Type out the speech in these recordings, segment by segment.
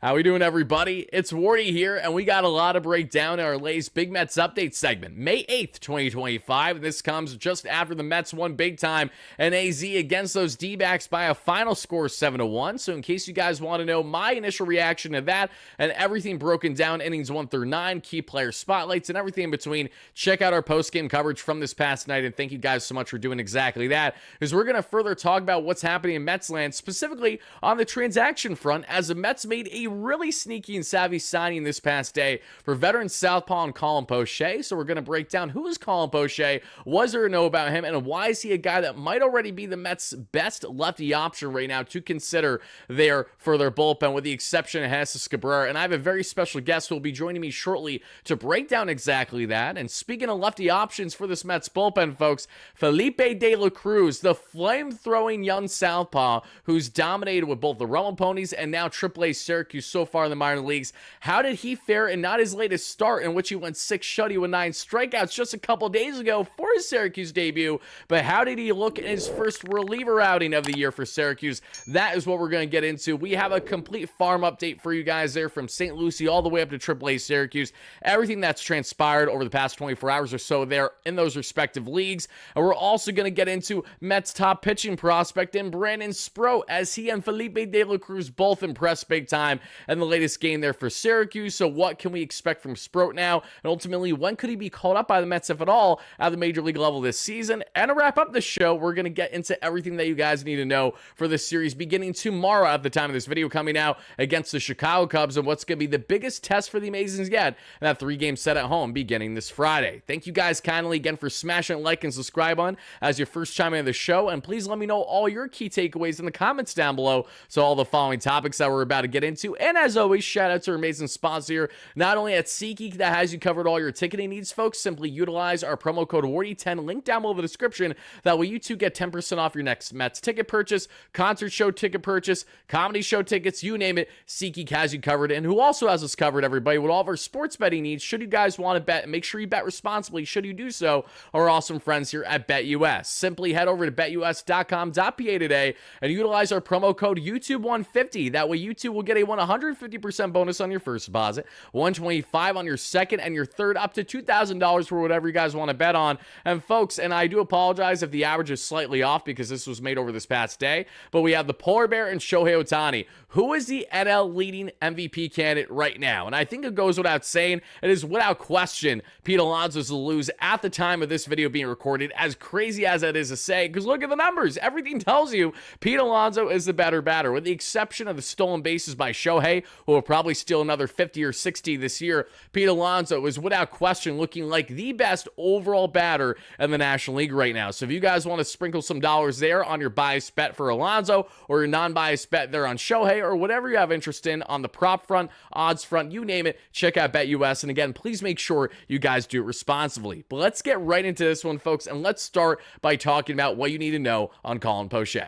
How we doing, everybody? It's Wardy here, and we got a lot to break down in our latest Big Mets update segment, May 8th, 2025. And this comes just after the Mets won big time in AZ against those D-backs by a final score of 7-1. So in case you guys want to know my initial reaction to that and everything broken down, innings 1 through 9, key player spotlights, and everything in between, check out our post-game coverage from this past night. And thank you guys so much for doing exactly that, because we're going to further talk about what's happening in Mets land, specifically on the transaction front, as the Mets made a really sneaky and savvy signing this past day for veteran Southpaw and Colin Poche. So we're going to break down who is Colin Poche, was there to know about him, and why is he a guy that might already be the Mets' best lefty option right now to consider there for their bullpen, with the exception of Jesus Cabrera. And I have a very special guest who will be joining me shortly to break down exactly that. And speaking of lefty options for this Mets bullpen, folks, Felipe de la Cruz, the flame-throwing young Southpaw who's dominated with both the Roman Ponies and now AAA Syracuse so far in the minor leagues. How did he fare in not his latest start, in which he went 6 shutty with 9 strikeouts just a couple days ago for his Syracuse debut? But how did he look in his first reliever outing of the year for Syracuse? That is what we're going to get into. We have a complete farm update for you guys there, from St. Lucie all the way up to AAA Syracuse. Everything that's transpired over the past 24 hours or so there in those respective leagues. And we're also going to get into Mets' top pitching prospect in Brandon Sproat, as he and Felipe de la Cruz both impressed big time in the latest game there for Syracuse. So what can we expect from Sproat now? And ultimately, when could he be called up by the Mets, if at all, at the major league level this season? And to wrap up the show, we're going to get into everything that you guys need to know for this series beginning tomorrow at the time of this video coming out against the Chicago Cubs, and what's going to be the biggest test for the Amazings yet, and that 3-game set at home beginning this Friday. Thank you guys kindly again for smashing that like and subscribe on as your first time in the show, and please let me know all your key takeaways in the comments down below, so all the following topics that we're about to get into. And as always, shout out to our amazing sponsor here, not only at SeatGeek, that has you covered all your ticketing needs, folks. Simply utilize our promo code WARDY10, link down below the description. That way you too get 10% off your next Mets ticket purchase, concert show ticket purchase, comedy show tickets, you name it. SeatGeek has you covered, and who also has us covered, everybody, with all of our sports betting needs. Should you guys want to bet, make sure you bet responsibly. Should you do so, our awesome friends here at BetUS. Simply head over to betus.com.pa today and utilize our promo code YouTube150. That way you too will get a 150% bonus on your first deposit, $125 on your second, and your third, up to $2,000 for whatever you guys want to bet on. And folks, and I do apologize if the average is slightly off, because this was made over this past day, but we have the Polar Bear and Shohei Ohtani. Who is the NL leading MVP candidate right now? And I think it goes without saying, it is without question Pete Alonso's to lose at the time of this video being recorded, as crazy as that is to say, because look at the numbers. Everything tells you Pete Alonso is the better batter, with the exception of the stolen bases by Shohei, who will probably steal another 50 or 60 this year. Pete Alonso is without question looking like the best overall batter in the National League right now. So if you guys want to sprinkle some dollars there on your biased bet for Alonso, or your non-biased bet there on Shohei, or whatever you have interest in on the prop front, odds front, you name it, check out BetUS. And again, please make sure you guys do it responsibly. But let's get right into this one, folks, and let's start by talking about what you need to know on Colin Poche.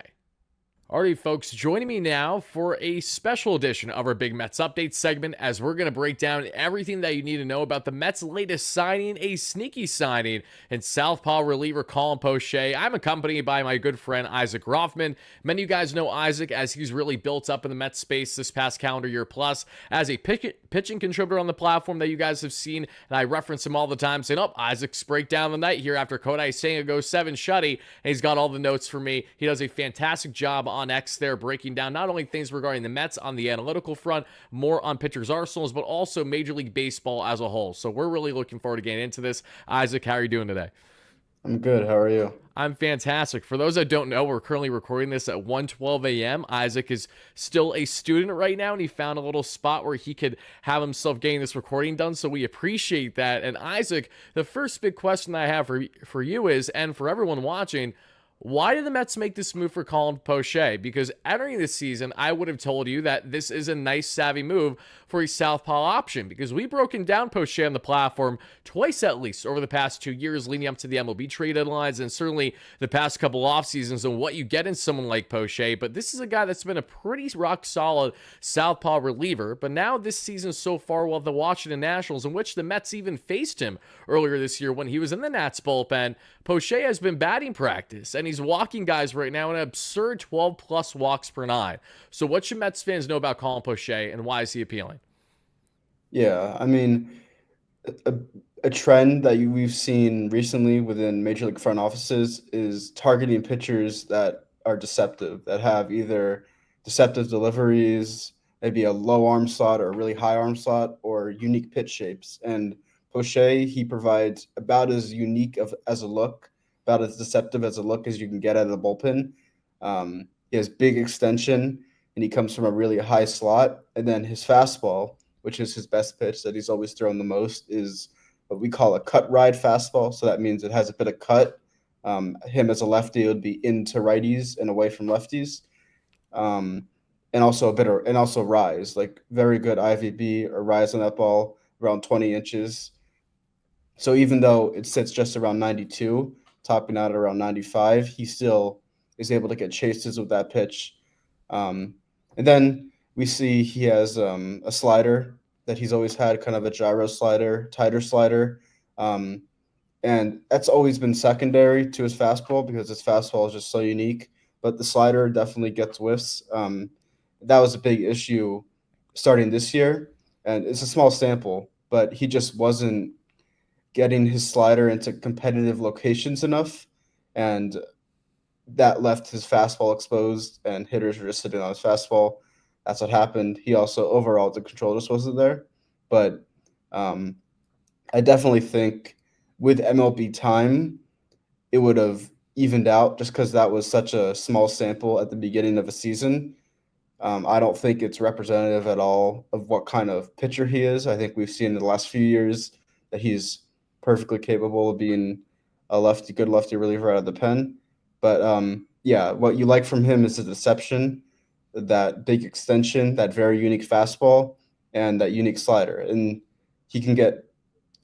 Alrighty, folks, joining me now for a special edition of our Big Mets Update segment, as we're going to break down everything that you need to know about the Mets' latest signing, a sneaky signing, in Southpaw reliever Colin Poche. I'm accompanied by my good friend Isaac Rothman. Many of you guys know Isaac, as he's really built up in the Mets space this past calendar year plus as a pitching contributor on the platform that you guys have seen, and I reference him all the time, saying, oh, Isaac's break down the night here after Kodai Senga goes 7 shutty, and he's got all the notes for me. He does a fantastic job on X there, breaking down not only things regarding the Mets on the analytical front, more on pitchers' arsenals, but also Major League Baseball as a whole. So we're really looking forward to getting into this. Isaac, how are you doing today? I'm good. How are you? I'm fantastic. For those that don't know, we're currently recording this at 1:12 a.m. Isaac is still a student right now, and he found a little spot where he could have himself getting this recording done, so we appreciate that. And Isaac, the first big question I have for you is, and for everyone watching, why did the Mets make this move for Colin Poche? Because entering this season, I would have told you that this is a nice, savvy move for a Southpaw option, because we've broken down Poche on the platform twice at least over the past 2 years leading up to the MLB trade deadlines, and certainly the past couple off seasons, and what you get in someone like Poche. But this is a guy that's been a pretty rock-solid Southpaw reliever. But now this season so far, while the Washington Nationals, in which the Mets even faced him earlier this year when he was in the Nats bullpen, Poche has been batting practice, and he's walking guys right now an absurd 12 plus walks per nine. So, what should Mets fans know about Colin Poche, and why is he appealing? Yeah, I mean, a, a trend that we've seen recently within major league front offices is targeting pitchers that are deceptive, that have either deceptive deliveries, maybe a low arm slot or a really high arm slot, or unique pitch shapes. And Poche, he provides about as unique as a look, about as deceptive as a look as you can get out of the bullpen. He has big extension, and he comes from a really high slot. And then his fastball, which is his best pitch that he's always thrown the most, is what we call a cut ride fastball. So that means it has a bit of cut. Him as a lefty, it would be into righties and away from lefties. Um, and also and also rise, like very good IVB or rise on that ball around 20 inches. So even though it sits just around 92, topping out at around 95, he still is able to get chases with that pitch. Um, and then we see he has a slider that he's always had, kind of a gyro slider, tighter slider. Um, and that's always been secondary to his fastball because his fastball is just so unique. But the slider definitely gets whiffs. That was a big issue starting this year, and it's a small sample, but he just wasn't getting his slider into competitive locations enough, and that left his fastball exposed, and hitters were just sitting on his fastball. That's what happened. He also overall the control just wasn't there, but um, I definitely think with MLB time, it would have evened out just because that was such a small sample at the beginning of a season. I don't think it's representative at all of what kind of pitcher he is. I think we've seen in the last few years that he's perfectly capable of being a good lefty reliever out of the pen. But yeah, what you like from him is the deception, that big extension, that very unique fastball, and that unique slider. And he can get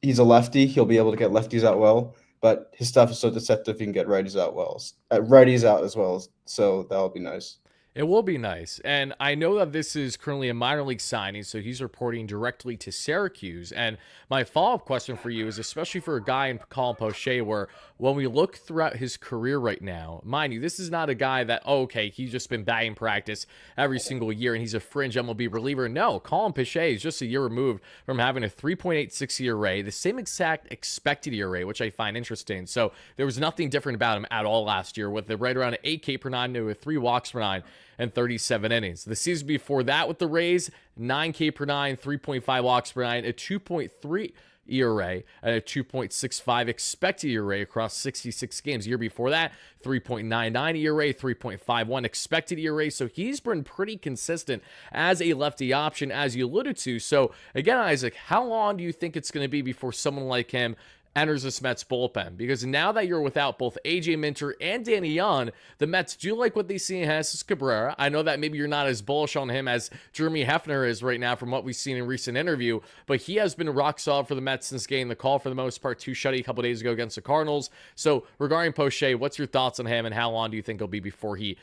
he's a lefty. He'll be able to get lefties out well, but his stuff is so deceptive he can get righties out as well. So that'll be nice. It will be nice. And I know that this is currently a minor league signing, so he's reporting directly to Syracuse. And my follow up question for you is, especially for a guy in Colin Poche, where when we look throughout his career right now, mind you, this is not a guy that, oh, okay, he's just been batting practice every single year and he's a fringe MLB reliever. No, Colin Poche is just a year removed from having a 3.86 ERA, the same exact expected ERA, which I find interesting. So there was nothing different about him at all last year, with it right around an 8K per nine to 3 walks per nine and 37 innings. The season before that with the Rays, 9K per nine, 3.5 walks per nine, a 2.3 ERA, and a 2.65 expected ERA across 66 games. The year before that, 3.99 ERA, 3.51 expected ERA. So he's been pretty consistent as a lefty option, as you alluded to. So again, Isaac, how long do you think it's going to be before someone like him enters this Mets bullpen? Because now that you're without both AJ Minter and Danny Young, the Mets do like what they see in Jesus Cabrera. I know that maybe you're not as bullish on him as Jeremy Hefner is right now from what we've seen in recent interview, but he has been rock solid for the Mets since getting the call for the most part, two shutty a couple days ago against the Cardinals. So regarding Poche, what's your thoughts on him, and how long do you think it'll be before he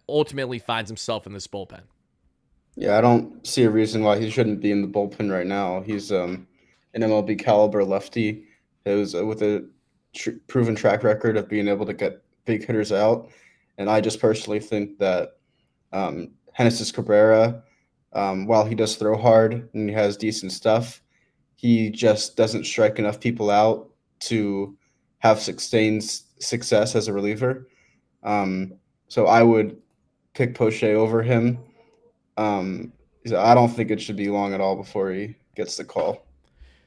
ultimately finds himself in this bullpen? Yeah, I don't see a reason why he shouldn't be in the bullpen right now. He's an MLB caliber lefty who's with a proven track record of being able to get big hitters out. And I just personally think that Genesis Cabrera, while he does throw hard and he has decent stuff, he just doesn't strike enough people out to have sustained success as a reliever. So I would pick Poche over him. Um, I don't think it should be long at all before he gets the call.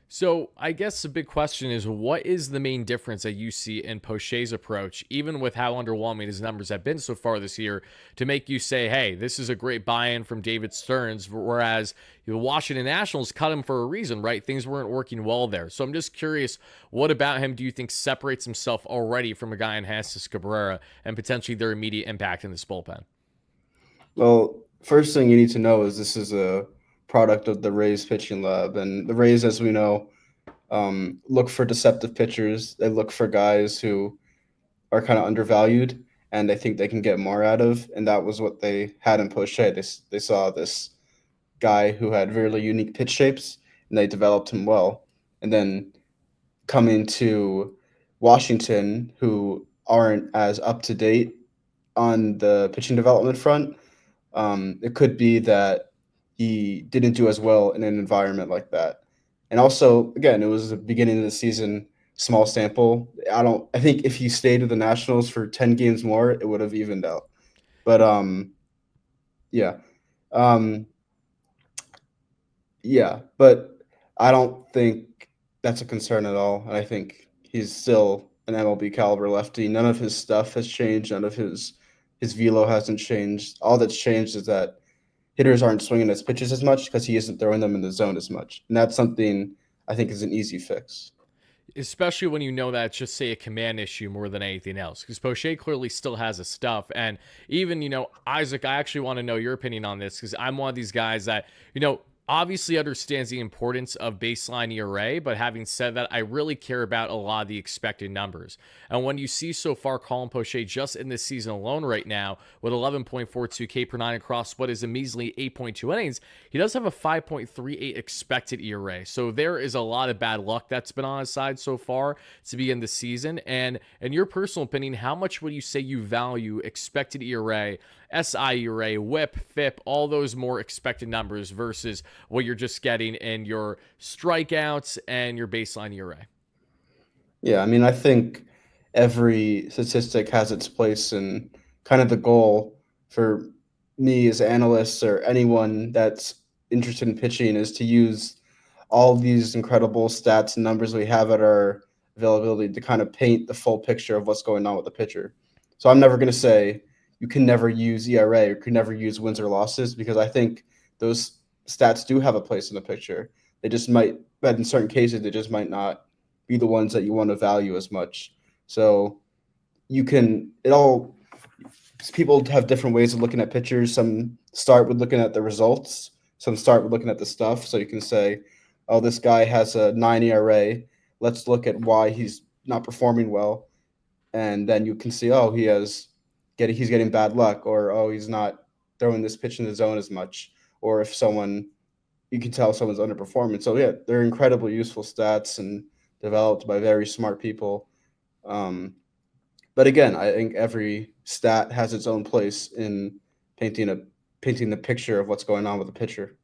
So I guess the big question is, what is the main difference that you see in Poche's approach, even with how underwhelming his numbers have been so far this year, to make you say, hey, this is a great buy-in from David Stearns, whereas the Washington Nationals cut him for a reason, right? Things weren't working well there. So I'm just curious, what about him do you think separates himself already from a guy in Jesus Cabrera and potentially their immediate impact in this bullpen? Well, first thing you need to know is this is a product of the Rays pitching lab, and the Rays, as we know, look for deceptive pitchers. They look for guys who are kind of undervalued, and they think they can get more out of. And that was what they had in Poche. They saw this guy who had really unique pitch shapes, and they developed him well. And then coming to Washington, who aren't as up to date on the pitching development front. It could be that he didn't do as well in an environment like that. And also, again, it was the beginning of the season, small sample. I think if he stayed with the Nationals for 10 games more, it would have evened out. But yeah. Um, yeah, but I don't think that's a concern at all. And I think he's still an MLB caliber lefty. None of his stuff has changed. None of his velo hasn't changed. All that's changed is that hitters aren't swinging his pitches as much because he isn't throwing them in the zone as much. And that's something I think is an easy fix. Especially when you know that it's just say a command issue more than anything else, because Poche clearly still has his stuff. And even, Isaac, I actually want to know your opinion on this, because I'm one of these guys that, obviously understands the importance of baseline ERA, but having said that, I really care about a lot of the expected numbers. And when you see so far Colin Poche just in this season alone right now with 11.42 K per nine across what is a measly 8.2 innings, he does have a 5.38 expected ERA. So there is a lot of bad luck that's been on his side so far to begin the season. And in your personal opinion, how much would you say you value expected ERA, SI ERA, WHIP, FIP, all those more expected numbers versus what you're just getting in your strikeouts and your baseline ERA? Yeah, I mean, I think every statistic has its place, and kind of the goal for me as analysts or anyone that's interested in pitching is to use all these incredible stats and numbers we have at our availability to kind of paint the full picture of what's going on with the pitcher. So I'm never going to say you can never use ERA or can never use wins or losses, because I think those stats do have a place in the picture. They just might, but in certain cases, they just might not be the ones that you want to value as much. So you can, it all, people have different ways of looking at pitchers. Some start with looking at the results, some start with looking at the stuff. So you can say, oh, this guy has a 9 ERA. Let's look at why he's not performing well. And then you can see, oh, he's getting bad luck, or oh, he's not throwing this pitch in the zone as much. Or if someone, you can tell someone's underperforming. So yeah, they're incredibly useful stats and developed by very smart people. Um, but again, I think every stat has its own place in painting a painting the picture of what's going on with the pitcher.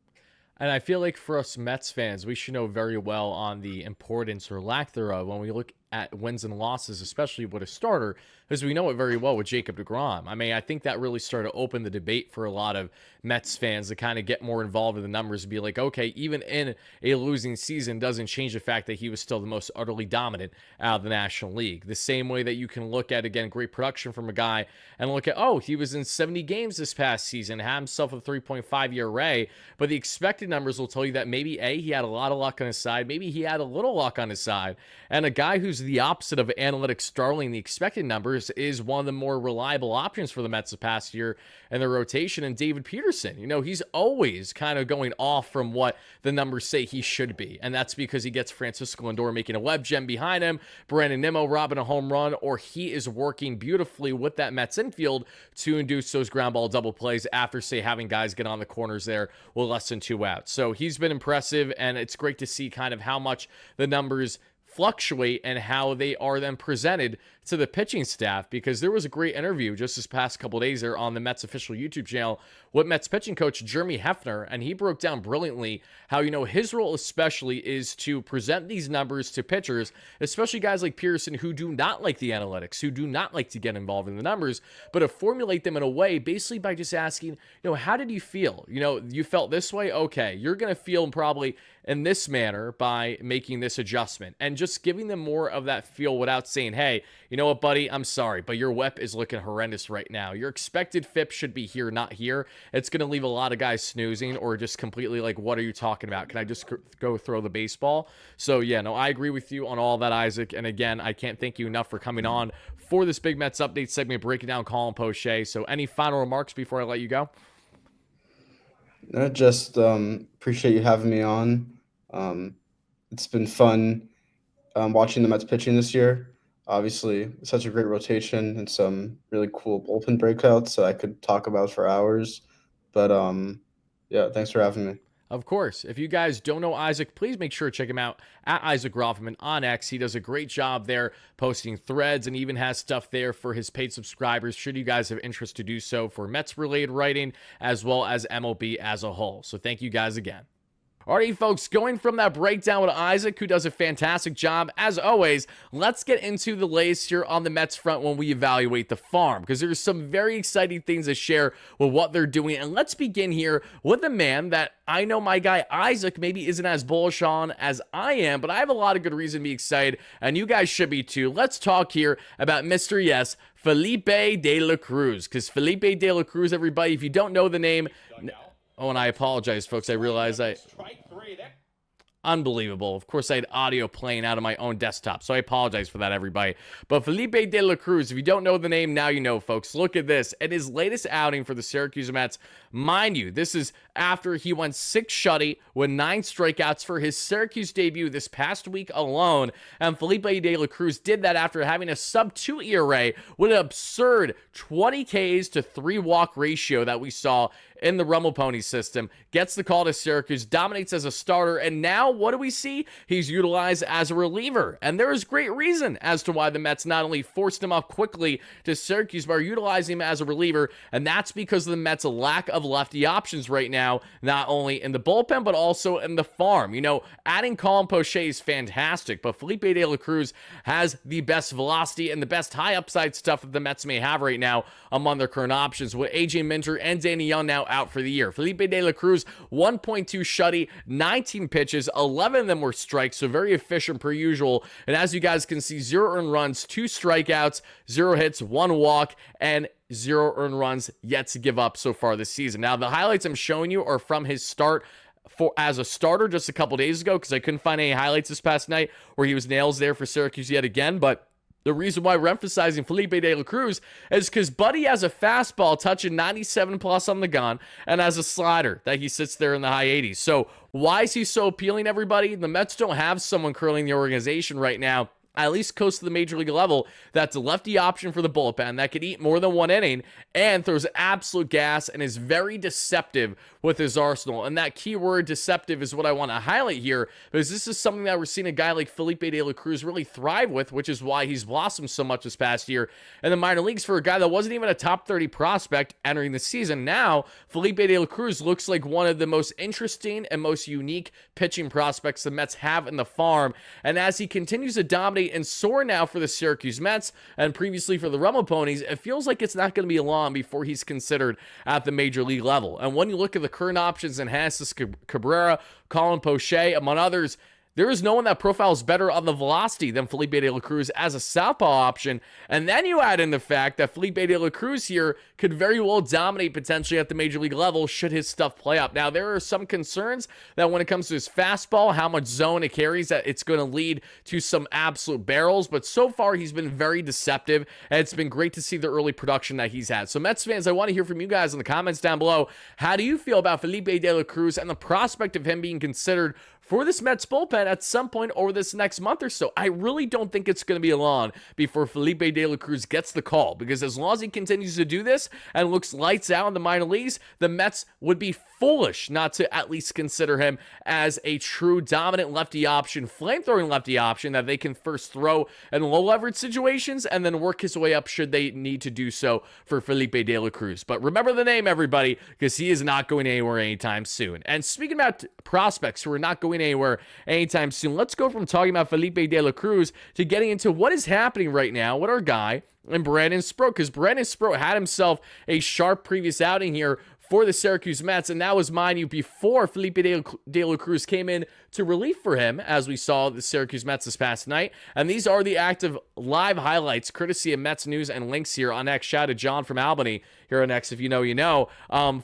And I feel like for us Mets fans, we should know very well on the importance or lack thereof when we look at wins and losses, especially with a starter, because we know it very well with Jacob deGrom. I mean, I think that really started to open the debate for a lot of Mets fans to kind of get more involved in the numbers and be like, okay, even in a losing season doesn't change the fact that he was still the most utterly dominant out of the National League. The same way that you can look at, again, great production from a guy and look at, oh, he was in 70 games this past season, had himself a 3.5 ERA, but the expected numbers will tell you that maybe A, he had a lot of luck on his side, maybe he had a little luck on his side, and a guy who's the opposite of analytics darling, the expected numbers, is one of the more reliable options for the Mets the past year in their rotation, and David Peterson. He's always kind of going off from what the numbers say he should be, and that's because he gets Francisco Lindor making a web gem behind him, Brandon Nimmo robbing a home run, or he is working beautifully with that Mets infield to induce those ground ball double plays after, say, having guys get on the corners there with less than 2 outs. So he's been impressive, and it's great to see kind of how much the numbers fluctuate and how they are then presented to the pitching staff, because there was a great interview just this past couple days there on the Mets official YouTube channel with Mets pitching coach Jeremy Hefner, and he broke down brilliantly how, his role especially is to present these numbers to pitchers, especially guys like Pearson who do not like the analytics, who do not like to get involved in the numbers, but to formulate them in a way basically by just asking, how did you feel? You felt this way? Okay, you're going to feel probably in this manner by making this adjustment, and just giving them more of that feel without saying, hey, you know what, buddy, I'm sorry, but your WEP is looking horrendous right now. Your expected FIP should be here, not here. It's going to leave a lot of guys snoozing or just completely like, what are you talking about? Can I just go throw the baseball? So, yeah, no, I agree with you on all that, Isaac. And again, I can't thank you enough for coming on for this Big Mets update segment, breaking down Colin Poche. So, any final remarks before I let you go? I just appreciate you having me on. Um, it's been fun watching the Mets pitching this year. Obviously, such a great rotation and some really cool bullpen breakouts that I could talk about for hours. But yeah, thanks for having me. Of course, if you guys don't know Isaac, please make sure to check him out at Isaac Rothman on X. He does a great job there posting threads and even has stuff there for his paid subscribers, should you guys have interest to do so, for Mets-related writing as well as MLB as a whole. So thank you guys again. Alrighty, folks, going from that breakdown with Isaac, who does a fantastic job, as always, let's get into the latest here on the Mets front when we evaluate the farm, because there's some very exciting things to share with what they're doing. And let's begin here with a man that I know my guy Isaac maybe isn't as bullish on as I am, but I have a lot of good reason to be excited, and you guys should be too. Let's talk here about Mr. Yes, Felipe de la Cruz, because Felipe de la Cruz, everybody, if you don't know the name... Oh, and I apologize, folks. I realize unbelievable. Of course, I had audio playing out of my own desktop, so I apologize for that, everybody. But Felipe de la Cruz, if you don't know the name, now you know, folks. Look at this. At his latest outing for the Syracuse Mets, mind you, this is after he went 6 shutty with 9 strikeouts for his Syracuse debut this past week alone. And Felipe de la Cruz did that after having a sub-2 ERA with an absurd 20 Ks to 3 walk ratio that we saw in the Rumble Pony system. Gets the call to Syracuse, dominates as a starter, and now what do we see? He's utilized as a reliever. And there is great reason as to why the Mets not only forced him off quickly to Syracuse, but are utilizing him as a reliever, and that's because of the Mets' lack of lefty options right now, not only in the bullpen, but also in the farm. You know, adding Colin Poche is fantastic, but Felipe de la Cruz has the best velocity and the best high upside stuff that the Mets may have right now among their current options, with AJ Minter and Danny Young now out for the year. Felipe de la Cruz, 1.2 shutty, 19 pitches, 11 of them were strikes, so very efficient per usual. And as you guys can see, 0 earned runs, 2 strikeouts, 0 hits, 1 walk, and 0 earned runs yet to give up so far this season. Now, the highlights I'm showing you are from his start as a starter just a couple days ago, because I couldn't find any highlights this past night where he was nails there for Syracuse yet again. But the reason why we're emphasizing Felipe de la Cruz is because Buddy has a fastball touching 97 plus on the gun and has a slider that he sits there in the high 80s. So why is he so appealing, everybody? The Mets don't have someone curling the organization right now, at least close to the major league level, that's a lefty option for the bullpen that could eat more than 1 inning and throws absolute gas and is very deceptive with his arsenal. And that keyword deceptive is what I want to highlight here, because this is something that we're seeing a guy like Felipe de la Cruz really thrive with, which is why he's blossomed so much this past year in the minor leagues for a guy that wasn't even a top 30 prospect entering the season. Now, Felipe de la Cruz looks like one of the most interesting and most unique pitching prospects the Mets have in the farm. And as he continues to dominate and soar now for the Syracuse Mets and previously for the Rumble Ponies, it feels like it's not going to be long before he's considered at the major league level. And when you look at the current options in Jesus Cabrera, Colin Poche, among others, there is no one that profiles better on the velocity than Felipe de la Cruz as a southpaw option. And then you add in the fact that Felipe de la Cruz here could very well dominate potentially at the major league level should his stuff play up. Now, there are some concerns that when it comes to his fastball, how much zone it carries, that it's going to lead to some absolute barrels. But so far, he's been very deceptive, and it's been great to see the early production that he's had. So Mets fans, I want to hear from you guys in the comments down below. How do you feel about Felipe de la Cruz and the prospect of him being considered for this Mets bullpen at some point over this next month or so? I really don't think it's going to be long before Felipe de la Cruz gets the call, because as long as he continues to do this and looks lights out in the minor leagues, the Mets would be foolish not to at least consider him as a true dominant lefty option, flamethrowing lefty option that they can first throw in low leverage situations and then work his way up should they need to do so for Felipe de la Cruz. But remember the name, everybody, because he is not going anywhere anytime soon. And speaking about prospects who are not going anywhere anytime soon, let's go from talking about Felipe de la Cruz to getting into what is happening right now with our guy and Brandon Sproat, because Brandon Sproat had himself a sharp previous outing here for the Syracuse Mets, and that was, mind you, before Felipe de la Cruz came in to relief for him, as we saw the Syracuse Mets this past night. And these are the active live highlights, courtesy of Mets News and Links here on X. Shout out to John from Albany here on X, if you know, you know,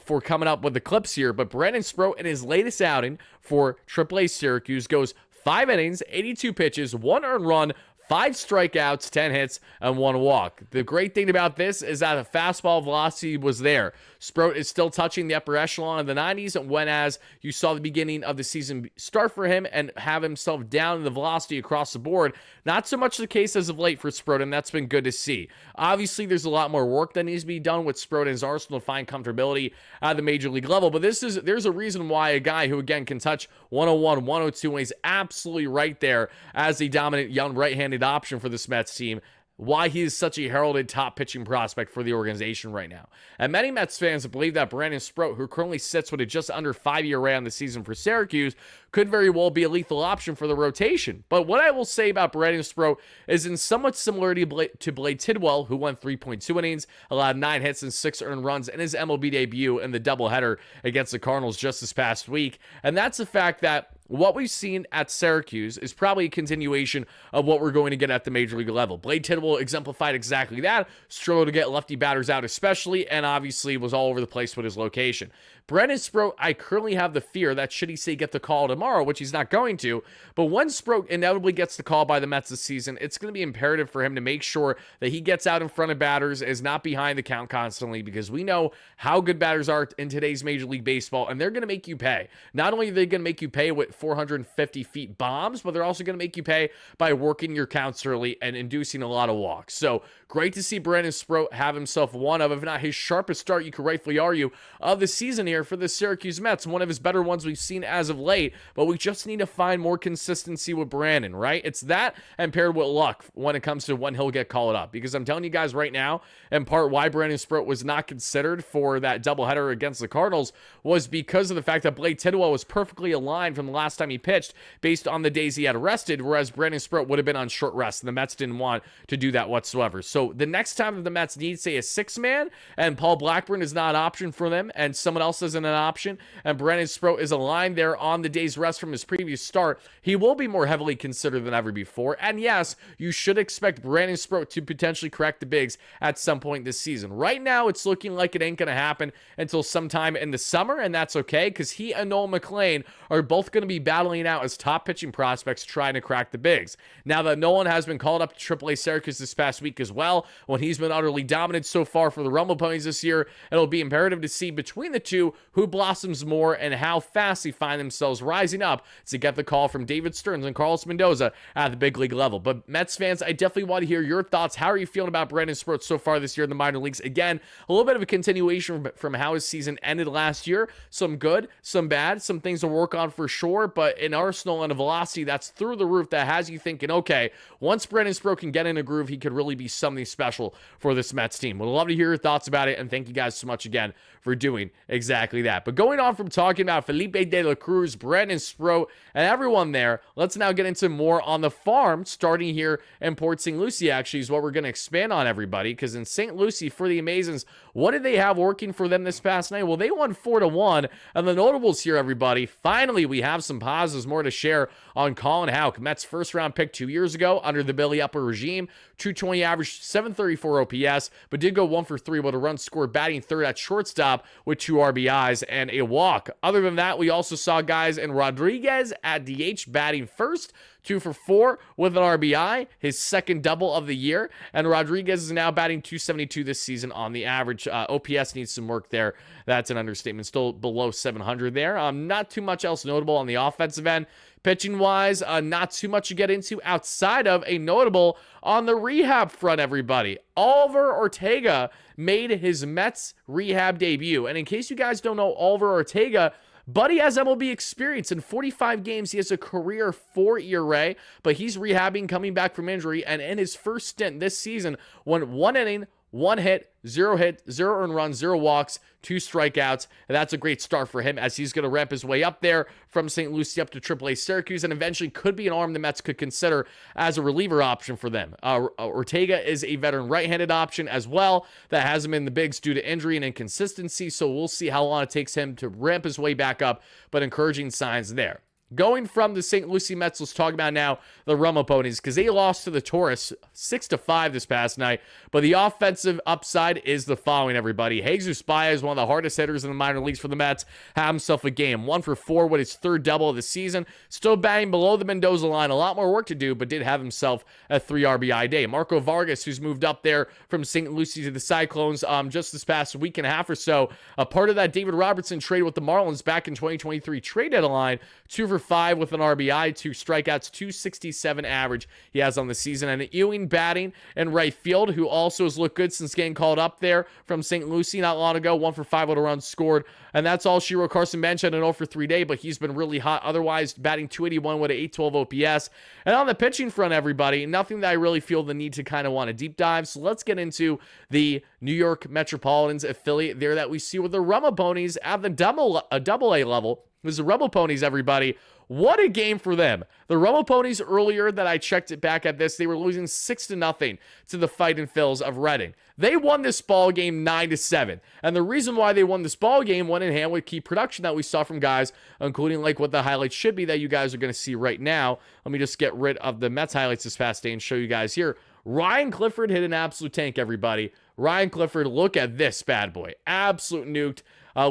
for coming up with the clips here. But Brandon Sproat, in his latest outing for AAA Syracuse, goes 5 innings, 82 pitches, 1 earned run, 5 strikeouts, 10 hits, and 1 walk. The great thing about this is that the fastball velocity was there. Sproat is still touching the upper echelon of the 90s, when as you saw the beginning of the season start for him and have himself down in the velocity across the board. Not so much the case as of late for Sproat, and that's been good to see. Obviously, there's a lot more work that needs to be done with Sproat and his arsenal to find comfortability at the major league level, but there's a reason why a guy who, again, can touch 101, 102, and he's absolutely right there as a dominant young right-handed option for this Mets team, why he is such a heralded top pitching prospect for the organization right now. And many Mets fans believe that Brandon Sproat, who currently sits with a just under 5-year ERA on the season for Syracuse, could very well be a lethal option for the rotation. But what I will say about Brandon Sproat is in somewhat similarity to Blade Tidwell, who went 3.2 innings, allowed 9 hits and 6 earned runs in his MLB debut in the doubleheader against the Cardinals just this past week. And that's the fact that what we've seen at Syracuse is probably a continuation of what we're going to get at the major league level. Blade Tidwell exemplified exactly that, struggled to get lefty batters out especially, and obviously was all over the place with his location. Brandon Sproat, I currently have the fear that should he say get the call tomorrow, which he's not going to, but when Sproat inevitably gets the call by the Mets this season, it's going to be imperative for him to make sure that he gets out in front of batters, is not behind the count constantly, because we know how good batters are in today's Major League Baseball, and they're going to make you pay. Not only are they going to make you pay with 450 feet bombs, but they're also going to make you pay by working your counts early and inducing a lot of walks. So great to see Brandon Sproat have himself one of, if not his sharpest start, you could rightfully argue, of the season here for the Syracuse Mets. One of his better ones we've seen as of late, but we just need to find more consistency with Brandon, right? It's that and paired with luck when it comes to when he'll get called up, because I'm telling you guys right now, in part why Brandon Sproat was not considered for that doubleheader against the Cardinals was because of the fact that Blade Tidwell was perfectly aligned from the last time he pitched based on the days he had rested, whereas Brandon Sproat would have been on short rest, and the Mets didn't want to do that whatsoever. So the next time that the Mets need, say, a 6-man, and Paul Blackburn is not an option for them, and someone else isn't an option, and Brandon Sproat is aligned there on the day's rest from his previous start, he will be more heavily considered than ever before. And yes, you should expect Brandon Sproat to potentially crack the bigs at some point this season. Right now, it's looking like it ain't going to happen until sometime in the summer, and that's okay, because he and Noel McLean are both going to be battling out as top pitching prospects trying to crack the bigs. Now that Nolan has been called up to AAA Syracuse this past week as well, when he's been utterly dominant so far for the Rumble Ponies this year, it'll be imperative to see between the two who blossoms more and how fast they find themselves rising up to get the call from David Stearns and Carlos Mendoza at the big league level. But Mets fans, I definitely want to hear your thoughts. How are you feeling about Brandon Sproat so far this year in the minor leagues? Again, a little bit of a continuation from how his season ended last year. Some good, some bad, some things to work on for sure, but an arsenal and a velocity that's through the roof that has you thinking, okay, once Brandon Sproat can get in a groove, he could really be something special for this Mets team. Would love to hear your thoughts about it, and thank you guys so much again for doing exactly that. But going on from talking about Felipe de la Cruz, Brandon Sproat, and everyone there, let's now get into more on the farm, starting here in Port St. Lucie, actually, is what we're going to expand on, everybody, because in St. Lucie, for the Amazons, what did they have working for them this past night? Well, they won 4-1, and the notables here, everybody, finally, we have some positives, more to share on Colin Houck, Mets first-round pick 2 years ago under the Billy Upper regime, 220 average, 734 OPS, but did go 1 for 3 with a run scored, batting third at shortstop with 2 RBIs and a walk. Other than that, we also saw guys in Rodriguez at DH batting first, 2 for 4 with an RBI, his second double of the year, and Rodriguez is now batting 272 this season on the average. OPS needs some work there. That's an understatement. Still below 700 there. Not too much else notable on the offensive end. Pitching-wise, not too much to get into outside of a notable on the rehab front, everybody. Oliver Ortega made his Mets rehab debut. And in case you guys don't know Oliver Ortega, Buddy has MLB experience. In 45 games, he has a career 4 ERA, but he's rehabbing, coming back from injury, and in his first stint this season, went 1 inning, 1 hit, 0 earned runs, 0 walks, 2 strikeouts. And that's a great start for him as he's going to ramp his way up there from St. Lucie up to AAA Syracuse, and eventually could be an arm the Mets could consider as a reliever option for them. Ortega is a veteran right-handed option as well that has him in the bigs due to injury and inconsistency, so we'll see how long it takes him to ramp his way back up, but encouraging signs there. Going from the St. Lucie Mets, let's talk about now the Rumble Ponies, because they lost to the Taurus 6-5 this past night. But the offensive upside is the following, everybody. Jesus Baez, one of the hardest hitters in the minor leagues for the Mets, had himself a game. 1 for 4 with his third double of the season. Still batting below the Mendoza line. A lot more work to do, but did have himself a 3 RBI day. Marco Vargas, who's moved up there from St. Lucie to the Cyclones just this past week and a half or so. A part of that David Robertson trade with the Marlins back in 2023 trade deadline. 2 for 5 with an RBI, 2 strikeouts, 267 average he has on the season. And Ewing batting in right field, who also has looked good since getting called up there from St. Lucie not long ago. 1 for 5 with a run scored. And that's all she wrote. Carson Bench had an 0 for 3 day, but he's been really hot. Otherwise, batting 281 with an 812 OPS. And on the pitching front, everybody, nothing that I really feel the need to kind of want to deep dive. So let's get into the New York Metropolitans affiliate there that we see with the Rumble Ponies at the double A level. There's the Rumble Ponies, everybody. What a game for them. The Rumble Ponies, earlier that I checked it back at this, they were losing 6-0 to the Fightin' Phils of Reading. They won this ball game 9-7. And the reason why they won this ball game went in hand with key production that we saw from guys, including like what the highlights should be that you guys are going to see right now. Let me just get rid of the Mets highlights this past day and show you guys here. Ryan Clifford hit an absolute tank, everybody. Ryan Clifford, look at this bad boy. Absolute nuked.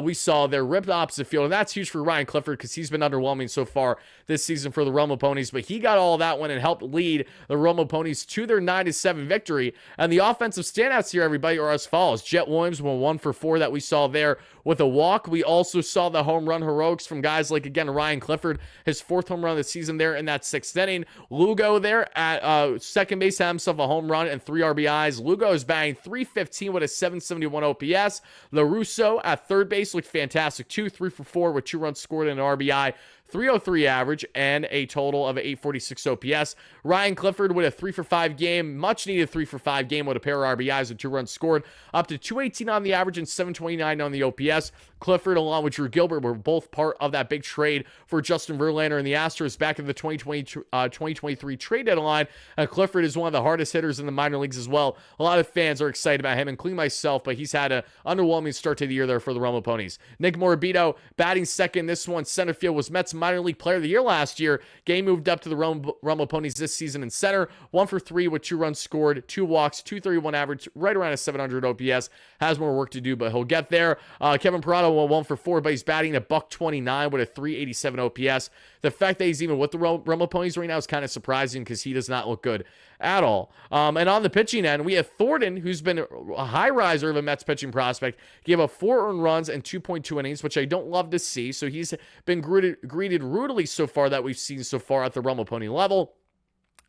We saw they're ripped opposite field, and that's huge for Ryan Clifford because he's been underwhelming so far this season for the Rumble Ponies, but he got all that one and helped lead the Rumble Ponies to their 9-7 victory. And the offensive standouts here, everybody, are as follows. Jet Williams went 1 for 4 that we saw there with a walk. We also saw the home run heroics from guys like, again, Ryan Clifford, his 4th home run of the season there in that 6th inning. Lugo there at second base had himself a home run and 3 RBIs. Lugo is batting .315 with a 771 OPS. LaRusso at third base looked fantastic too, 3 for 4 with 2 runs scored and an RBI. 303 average and a total of 846 OPS. Ryan Clifford with a 3 for 5 game, much needed 3 for 5 game with a pair of RBIs and 2 runs scored, up to 218 on the average and 729 on the OPS. Clifford along with Drew Gilbert were both part of that big trade for Justin Verlander and the Astros back in the 2023 trade deadline. Clifford is one of the hardest hitters in the minor leagues as well. A lot of fans are excited about him, including myself, but he's had an underwhelming start to the year there for the Rumble Ponies. Nick Morabito batting second. This one, center field, was Mets minor league player of the year last year. Game moved up to the Rumble Ponies this season in center. 1 for 3 with 2 runs scored, 2 walks, 231 average, right around a 700 OPS. Has more work to do, but he'll get there. Kevin Parado went 1 for 4, but he's batting a .129 with a 387 OPS. The fact that he's even with the Rumble Ponies right now is kind of surprising because he does not look good at all. And on the pitching end, we have Thornton, who's been a high riser of a Mets pitching prospect. Gave up 4 earned runs and 2.2 innings, which I don't love to see. So he's been greeted rudely so far that we've seen so far at the Rumble Pony level.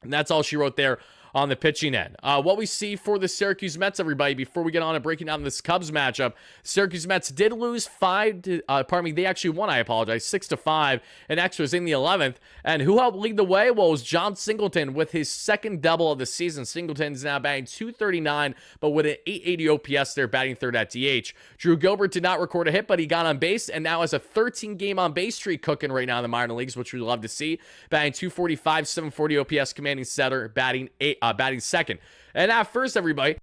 And that's all she wrote there on the pitching end. What we see for the Syracuse Mets, everybody, before we get on and breaking down this Cubs matchup, Syracuse Mets did lose they actually won, 6-5 in extras in the 11th. And who helped lead the way? Well, it was John Singleton with his 2nd double of the season. Singleton's now batting .239, but with an 880 OPS there, batting 3rd at DH. Drew Gilbert did not record a hit, but he got on base and now has a 13-game on base streak cooking right now in the minor leagues, which we love to see. Batting .245, 740 OPS, commanding center, batting 2nd. And at first, everybody,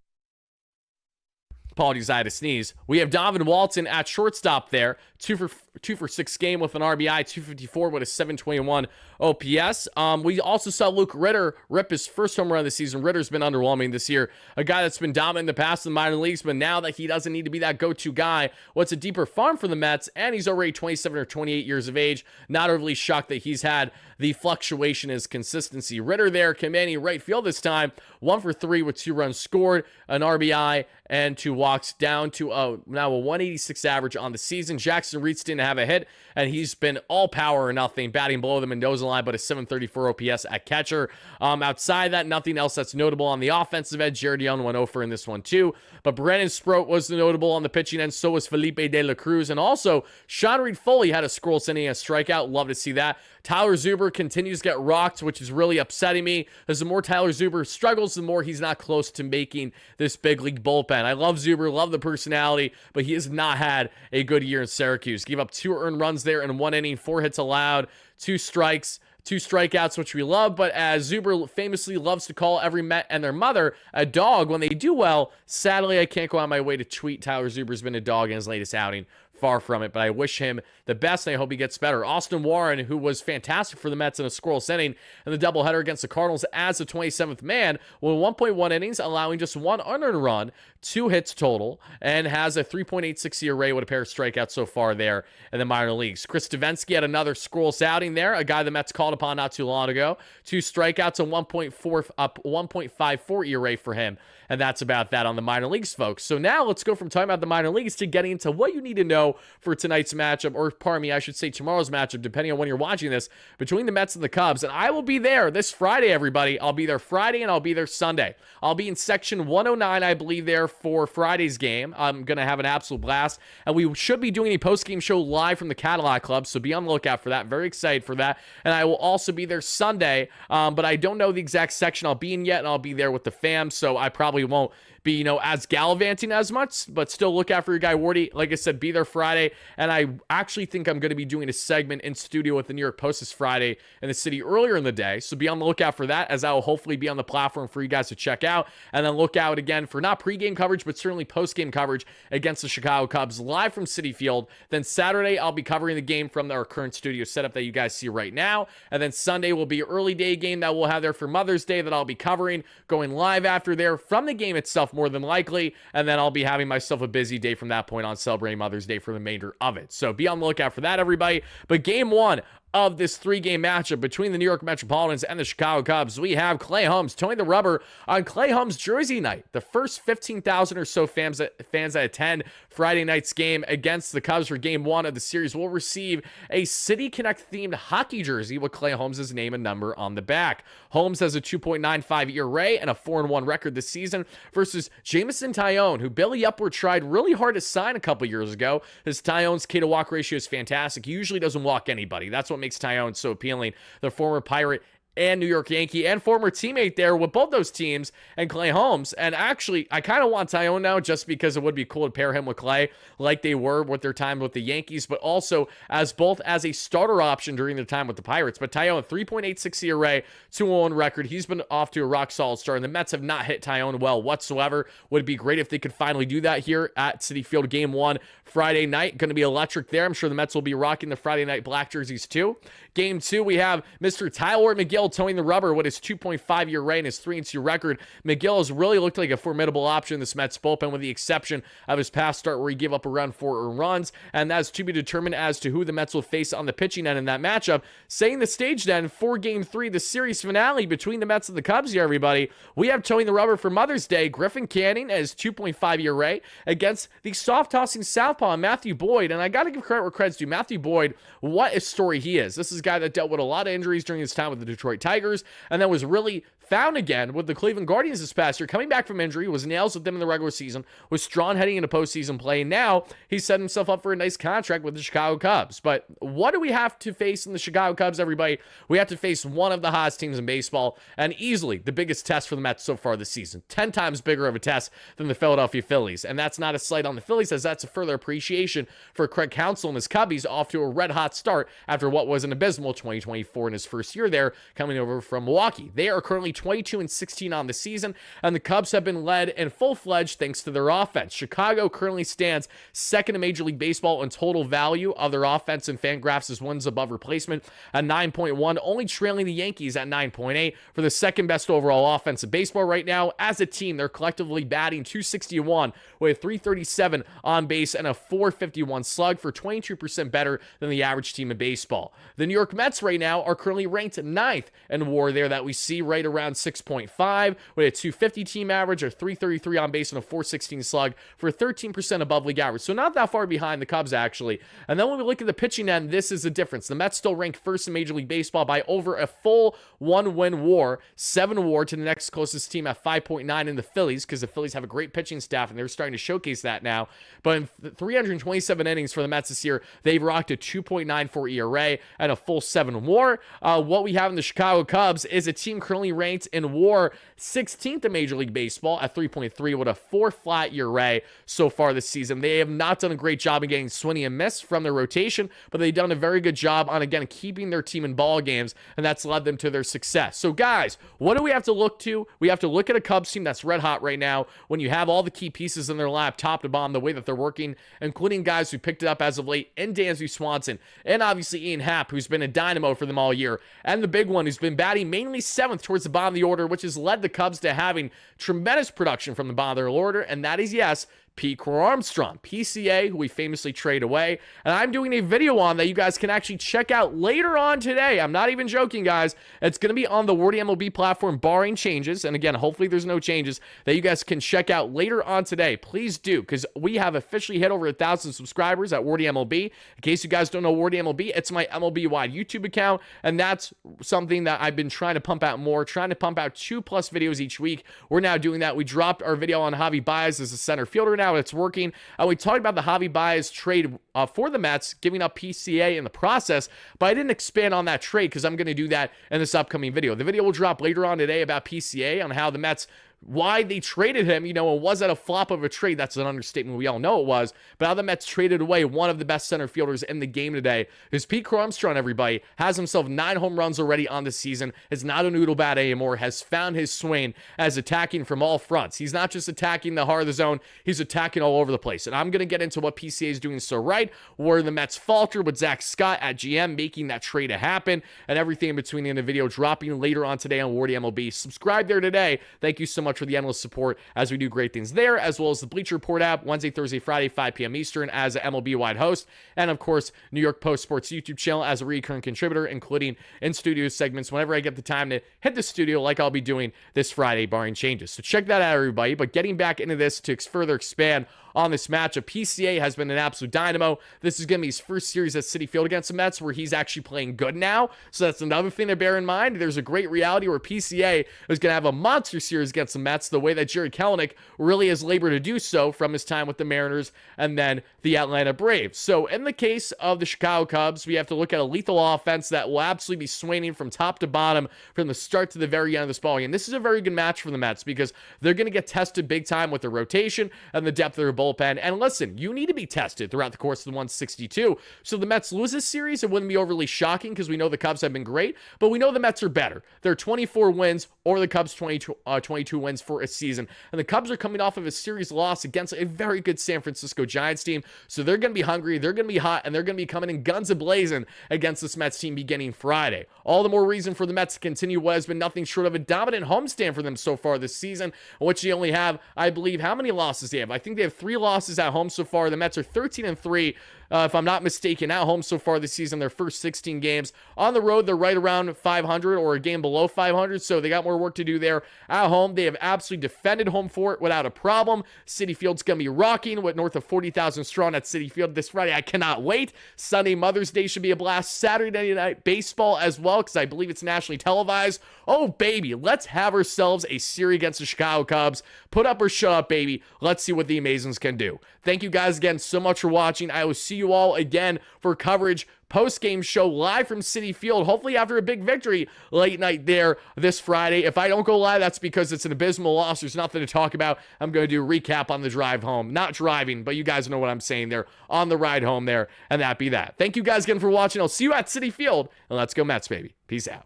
apologies, I had to sneeze. We have Donovan Walton at shortstop there. 2 for 6 game with an RBI, 254 with a 721 OPS. We also saw Luke Ritter rip his first home run of the season. Ritter's been underwhelming this year. A guy that's been dominant in the past in the minor leagues, but now that he doesn't need to be that go-to guy, what's a deeper farm for the Mets, and he's already 27 or 28 years of age. Not overly shocked that he's had the fluctuation in his consistency. Ritter there, commanding right field this time. 1 for 3 with 2 runs scored, an RBI, and 2 walks, down to now a 186 average on the season. Jackson Reitz didn't have a hit, and he's been all power or nothing, batting below the Mendoza line, but a 734 OPS at catcher. Outside that, nothing else that's notable on the offensive end. Jared Young went over in this one too, but Brandon Sproat was the notable on the pitching end. So was Felipe de la Cruz, and also Sean Reed Foley had a scoreless inning, a strikeout. Love to see that. Tyler Zuber continues to get rocked, which is really upsetting me, as the more Tyler Zuber struggles, the more he's not close to making this big league bullpen. I love Zuber, love the personality, but he has not had a good year in Syracuse. Gave up 2 earned runs there in 1 inning, 4 hits allowed, 2 strikes, 2 strikeouts, which we love, but as Zuber famously loves to call every Met and their mother a dog when they do well, sadly, I can't go on my way to tweet Tyler Zuber's been a dog in his latest outing Far from it, but I wish him the best, and I hope he gets better. Austin Warren, who was fantastic for the Mets in a scoreless inning in the doubleheader against the Cardinals as the 27th man, went 1.1 innings, allowing just 1 unearned run, 2 hits total, and has a 3.86 ERA with a pair of strikeouts so far there in the minor leagues. Chris Davinsky had another scoreless outing there, a guy the Mets called upon not too long ago. 2 strikeouts and 1.54 ERA for him, and that's about that on the minor leagues, folks. So now let's go from talking about the minor leagues to getting into what you need to know for tonight's matchup, or pardon me, I should say tomorrow's matchup, depending on when you're watching this, between the Mets and the Cubs. And I will be there this Friday, everybody. I'll be there Friday, and I'll be there Sunday. I'll be in section 109, I believe, there for Friday's game. I'm going to have an absolute blast, and we should be doing a post-game show live from the Cadillac Club, so be on the lookout for that. Very excited for that. And I will also be there Sunday, but I don't know the exact section I'll be in yet, and I'll be there with the fam, so I probably won't be, as gallivanting as much, but still look out for your guy Wardy. Like I said, be there Friday, and I actually think I'm going to be doing a segment in studio with the New York Post this Friday in the city earlier in the day, so be on the lookout for that, as I will hopefully be on the platform for you guys to check out, and then look out again for not pregame coverage, but certainly postgame coverage against the Chicago Cubs live from Citi Field. Then Saturday, I'll be covering the game from our current studio setup that you guys see right now, and then Sunday will be an early day game that we'll have there for Mother's Day that I'll be covering, going live after there from the game itself more than likely, and then I'll be having myself a busy day from that point on, celebrating Mother's Day for the remainder of it. So be on the lookout for that, everybody. But game 1 of this 3-game matchup between the New York Metropolitans and the Chicago Cubs, we have Clay Holmes towing the rubber on Clay Holmes jersey night. The first 15,000 or so fans that attend Friday night's game against the Cubs for game 1 of the series will receive a City Connect themed hockey jersey with Clay Holmes' name and number on the back. Holmes has a 2.95 ERA and a 4-1 record this season versus Jameson Taillon, who Billy Upward tried really hard to sign a couple years ago. His Taillon's K-to-walk ratio is fantastic. He usually doesn't walk anybody. That's what makes Taillon so appealing. The former Pirate and New York Yankee and former teammate there with both those teams and Clay Holmes. And actually, I kind of want Taillon now just because it would be cool to pair him with Clay like they were with their time with the Yankees, but also as both as a starter option during their time with the Pirates. But Taillon, 3.86 ERA, 2-1 record. He's been off to a rock-solid start, and the Mets have not hit Taillon well whatsoever. Would be great if they could finally do that here at Citi Field game 1 Friday night. Going to be electric there. I'm sure the Mets will be rocking the Friday night black jerseys too. Game 2, we have Mr. Tyler McGill towing the rubber with his 2.5 ERA and his 3-2 record. McGill has really looked like a formidable option in this Mets bullpen, with the exception of his past start where he gave up around 4 runs, and that's to be determined as to who the Mets will face on the pitching end in that matchup. Setting the stage then for Game 3, the series finale between the Mets and the Cubs here, everybody. We have towing the rubber for Mother's Day, Griffin Canning as 2.5 ERA against the soft-tossing Southpaw, Matthew Boyd, and I got to give credit where credit's due. Matthew Boyd, what a story he is. This is a guy that dealt with a lot of injuries during his time with the Detroit Tigers, and then was really found again with the Cleveland Guardians this past year, coming back from injury, was nails with them in the regular season, was strong heading into postseason play, and now he set himself up for a nice contract with the Chicago Cubs. But what do we have to face in the Chicago Cubs, everybody? We have to face one of the hottest teams in baseball, and easily the biggest test for the Mets so far this season. 10 times bigger of a test than the Philadelphia Phillies, and that's not a slight on the Phillies, as that's a further appreciation for Craig Counsell and his Cubbies, off to a red-hot start after what was an abysmal 2024 in his first year there, coming over from Milwaukee. They are currently 22-16 on the season, and the Cubs have been led in full-fledged thanks to their offense. Chicago currently stands second in Major League Baseball in total value of their offense and Fangraphs as wins above replacement at 9.1, only trailing the Yankees at 9.8 for the second best overall offense in baseball right now. As a team, they're collectively batting .261 with 337 on base and a .451 slug, for 22% better than the average team in baseball. The New York Mets right now are currently ranked 9th in WAR there, that we see right around 6.5 with a .250 team average, or 333 on base and a .416 slug, for 13% above league average. So not that far behind the Cubs, actually. And then when we look at the pitching end, this is the difference. The Mets still rank first in Major League Baseball by over a full 1-win WAR, 7 WAR to the next closest team at 5.9 in the Phillies, because the Phillies have a great pitching staff and they're starting to showcase that now. But in 327 innings for the Mets this year, they've rocked a 2.94 ERA and a full 7 WAR. What we have in the Chicago Cubs is a team currently ranked points in WAR, 16th in Major League Baseball at 3.3 with a 4 flat ERA so far this season. They have not done a great job in getting swing and miss from their rotation, but they've done a very good job on, again, keeping their team in ball games, and that's led them to their success. So, guys, what do we have to look to? We have to look at a Cubs team that's red hot right now when you have all the key pieces in their lap, top to bottom, the way that they're working, including guys who picked it up as of late in Dansby Swanson, and obviously Ian Happ, who's been a dynamo for them all year, and the big one who's been batting mainly 7th towards the bottom of the order, which has led the Cubs to having tremendous production from the bottom of their order, and that is, yes, Pete Armstrong, PCA, who we famously trade away. And I'm doing a video on that you guys can actually check out later on today. I'm not even joking, guys. It's going to be on the WardyMLB platform, barring changes. And again, hopefully there's no changes that you guys can check out later on today. Please do, because we have officially hit over 1,000 subscribers at WardyMLB. In case you guys don't know WardyMLB, it's my MLB-wide YouTube account. And that's something that I've been trying to pump out more, trying to pump out 2+ videos each week. We're now doing that. We dropped our video on Javi Baez as a center fielder now. It's working. We talked about the Javi Baez trade for the Mets, giving up PCA in the process, but I didn't expand on that trade because I'm going to do that in this upcoming video. The video will drop later on today about PCA, on how the Mets, why they traded him. And was that a flop of a trade? That's an understatement. We all know it was. But how the Mets traded away one of the best center fielders in the game today. Because Pete Armstrong, everybody, has himself 9 home runs already on the season. Is not a noodle bat anymore. Has found his swing as attacking from all fronts. He's not just attacking the heart of the zone. He's attacking all over the place. And I'm going to get into what PCA is doing so right, where the Mets falter with Zach Scott at GM, making that trade happen, and everything in between in the video dropping later on today on WardyMLB. Subscribe there today. Thank you so much for the endless support as we do great things there, as well as the Bleacher Report app, Wednesday, Thursday, Friday, 5 p.m. Eastern as an MLB-wide host, and of course, New York Post Sports YouTube channel as a recurring contributor, including in-studio segments whenever I get the time to hit the studio, like I'll be doing this Friday, barring changes. So check that out, everybody. But getting back into this to further expand on this matchup, PCA has been an absolute dynamo. This is going to be his first series at Citi Field against the Mets where he's actually playing good now. So that's another thing to bear in mind. There's a great reality where PCA is going to have a monster series against the Mets, the way that Jerry Kelenic really has labored to do so from his time with the Mariners and then the Atlanta Braves. So in the case of the Chicago Cubs, we have to look at a lethal offense that will absolutely be swinging from top to bottom from the start to the very end of this ballgame. This is a very good match for the Mets because they're going to get tested big time with the rotation and the depth of their bullpen. And listen, you need to be tested throughout the course of the 162. So the Mets lose this series, it wouldn't be overly shocking because we know the Cubs have been great, but we know the Mets are better. They're 24 wins or the Cubs 22 wins for a season. And the Cubs are coming off of a series loss against a very good San Francisco Giants team. So they're going to be hungry, they're going to be hot, and they're going to be coming in guns a-blazing against this Mets team beginning Friday. All the more reason for the Mets to continue what has been nothing short of a dominant homestand for them so far this season, which they only have, I believe, how many losses they have? I think they have 3 losses at home so far. The Mets are 13-3, if I'm not mistaken, at home so far this season, their first 16 games. On the road, they're right around 500 or a game below 500, so they got more work to do there. At home, they have absolutely defended home court without a problem. Citi Field's going to be rocking with north of 40,000 strong at Citi Field this Friday. I cannot wait. Sunday, Mother's Day should be a blast. Saturday night baseball as well, because I believe it's nationally televised. Oh, baby, let's have ourselves a series against the Chicago Cubs. Put up or shut up, baby. Let's see what the Amazons can do. Thank you guys again so much for watching. I will see you all again for coverage post-game show live from Citi Field, hopefully after a big victory late night there this Friday. If I don't go live, that's because it's an abysmal loss. There's nothing to talk about. I'm going to do a recap on the drive home. Not driving, but you guys know what I'm saying there on the ride home there, and that be that. Thank you guys again for watching. I'll see you at Citi Field, and let's go Mets, baby. Peace out.